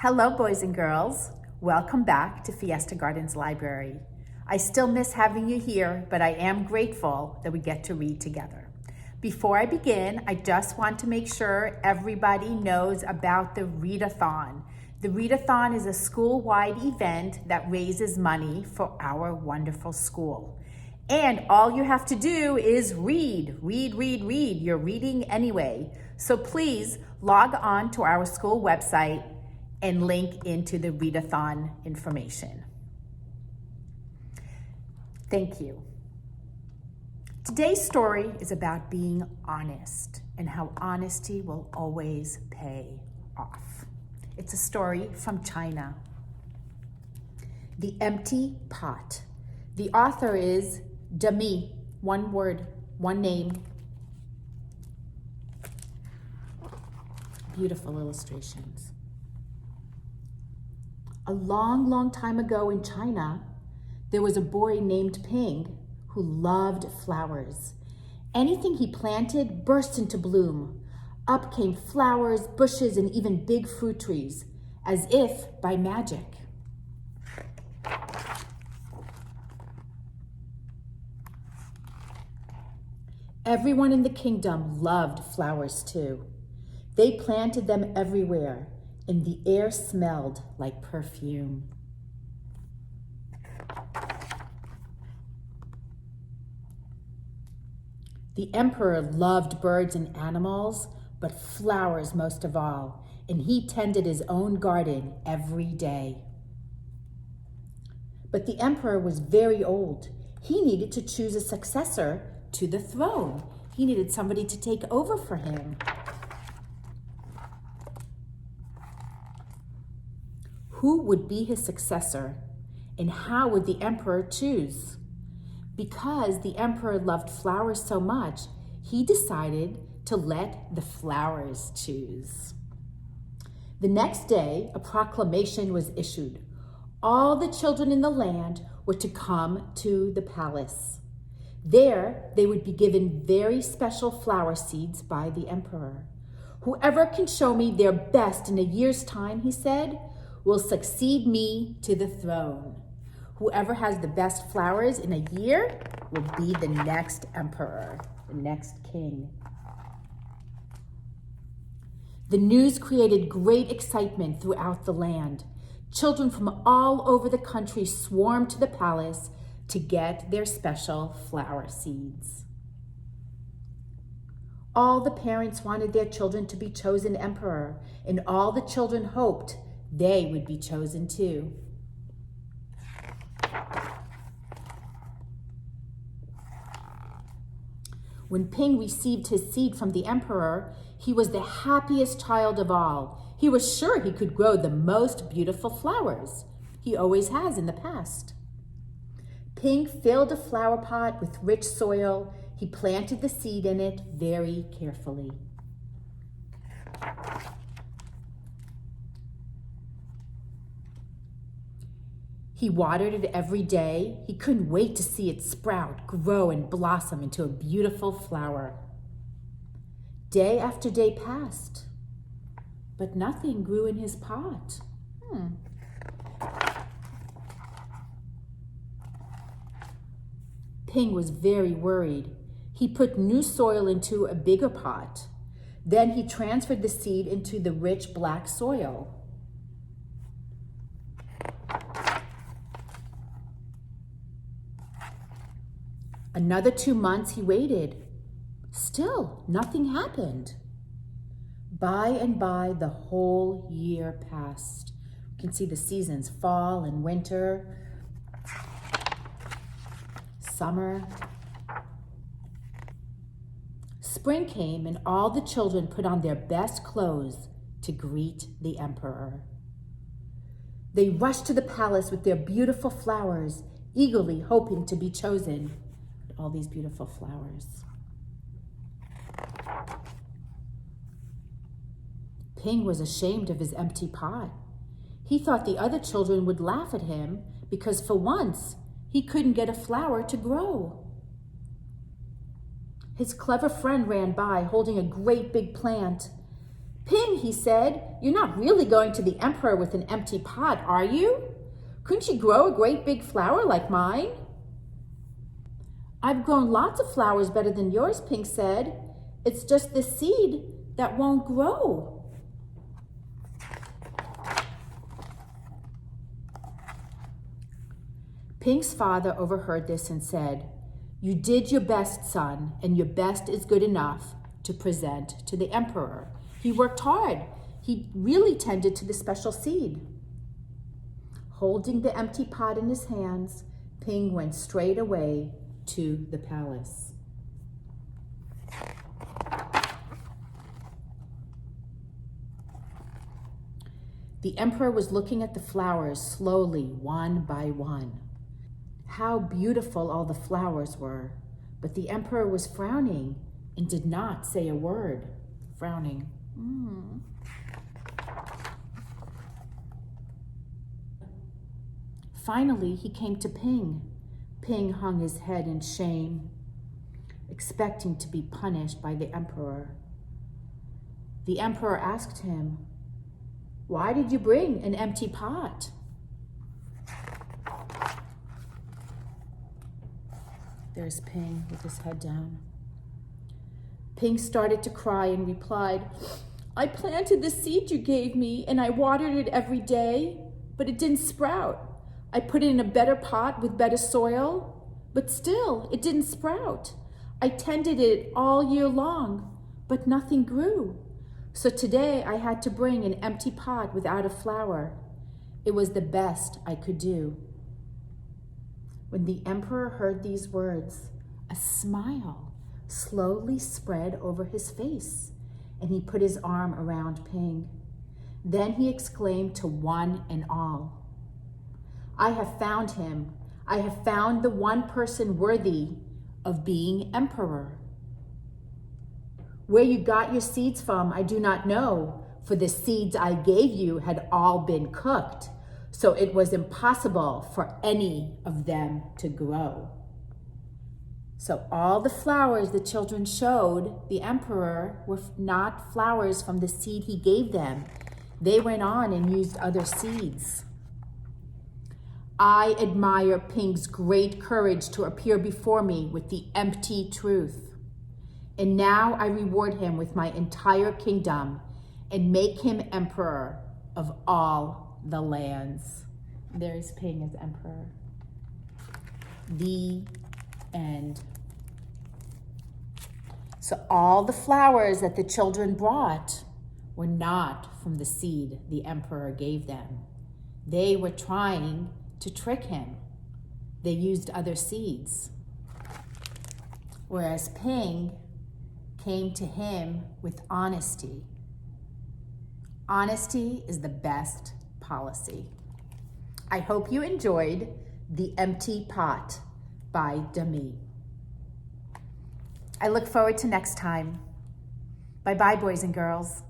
Hello, boys and girls. Welcome back to Fiesta Gardens Library. I still miss having you here, but I am grateful that we get to read together. Before I begin, I just want to make sure everybody knows about the Readathon. The Readathon is a school-wide event that raises money for our wonderful school. And all you have to do is read. You're reading anyway. So please log on to our school website and link into the Readathon information. Thank you. Today's story is about being honest and how honesty will always pay off. It's a story from China. The Empty Pot. The author is Demi, one word, one name. Beautiful illustrations. A long time ago in China, there was a boy named Ping who loved flowers. Anything he planted burst into bloom. Up came flowers, bushes, and even big fruit trees, as if by magic. Everyone in the kingdom loved flowers too. They planted them everywhere, and the air smelled like perfume. The emperor loved birds and animals, but flowers most of all, and he tended his own garden every day. But the emperor was very old. He needed to choose a successor to the throne. He needed somebody to take over for him. Who would be his successor, and how would the emperor choose? Because the emperor loved flowers so much, he decided to let the flowers choose. The next day, a proclamation was issued. All the children in the land were to come to the palace. There, they would be given very special flower seeds by the emperor. Whoever can show me their best in a year's time, he said, will succeed me to the throne. Whoever has the best flowers in a year will be the next emperor, the next king. The news created great excitement throughout the land. Children from all over the country swarmed to the palace to get their special flower seeds. All the parents wanted their children to be chosen emperor, and all the children hoped they would be chosen too. When Ping received his seed from the emperor, he was the happiest child of all. He was sure he could grow the most beautiful flowers. He always has in the past. Ping filled a flower pot with rich soil. He planted the seed in it very carefully. He watered it every day. He couldn't wait to see it sprout, grow, and blossom into a beautiful flower. Day after day passed, but nothing grew in his pot. Ping was very worried. He put new soil into a bigger pot. Then he transferred the seed into the rich black soil. Another 2 months he waited. Still, nothing happened. By and by, the whole year passed. You can see the seasons, fall and winter, summer. Spring came, and all the children put on their best clothes to greet the emperor. They rushed to the palace with their beautiful flowers, eagerly hoping to be chosen. All these beautiful flowers. Ping was ashamed of his empty pot. He thought the other children would laugh at him because for once he couldn't get a flower to grow. His clever friend ran by holding a great big plant. Ping, he said, you're not really going to the emperor with an empty pot, are you? Couldn't you grow a great big flower like mine? I've grown lots of flowers better than yours, Ping said. It's just the seed that won't grow. Ping's father overheard this and said, you did your best, son, and your best is good enough to present to the emperor. He worked hard. He really tended to the special seed. Holding the empty pot in his hands, Ping went straight away to the palace. The emperor was looking at the flowers slowly, one by one. How beautiful all the flowers were, but the emperor was frowning and did not say a word. Frowning. Finally, he came to Ping. Ping hung his head in shame, expecting to be punished by the emperor. The emperor asked him, why did you bring an empty pot? There's Ping with his head down. Ping started to cry and replied, I planted the seed you gave me and I watered it every day, but it didn't sprout. I put it in a better pot with better soil, but still it didn't sprout. I tended it all year long, but nothing grew. So today I had to bring an empty pot without a flower. It was the best I could do. When the emperor heard these words, a smile slowly spread over his face, and he put his arm around Ping. Then he exclaimed to one and all, I have found him. I have found the one person worthy of being emperor. Where you got your seeds from, I do not know, for the seeds I gave you had all been cooked, so it was impossible for any of them to grow. So all the flowers the children showed the emperor were not flowers from the seed he gave them. They went on and used other seeds. I admire Ping's great courage to appear before me with the empty truth. And now I reward him with my entire kingdom and make him emperor of all the lands. There's Ping as emperor. The end. So all the flowers that the children brought were not from the seed the emperor gave them. They were trying to trick him. They used other seeds. Whereas Ping came to him with honesty. Honesty is the best policy. I hope you enjoyed The Empty Pot by Demi. I look forward to next time. Bye-bye, boys and girls.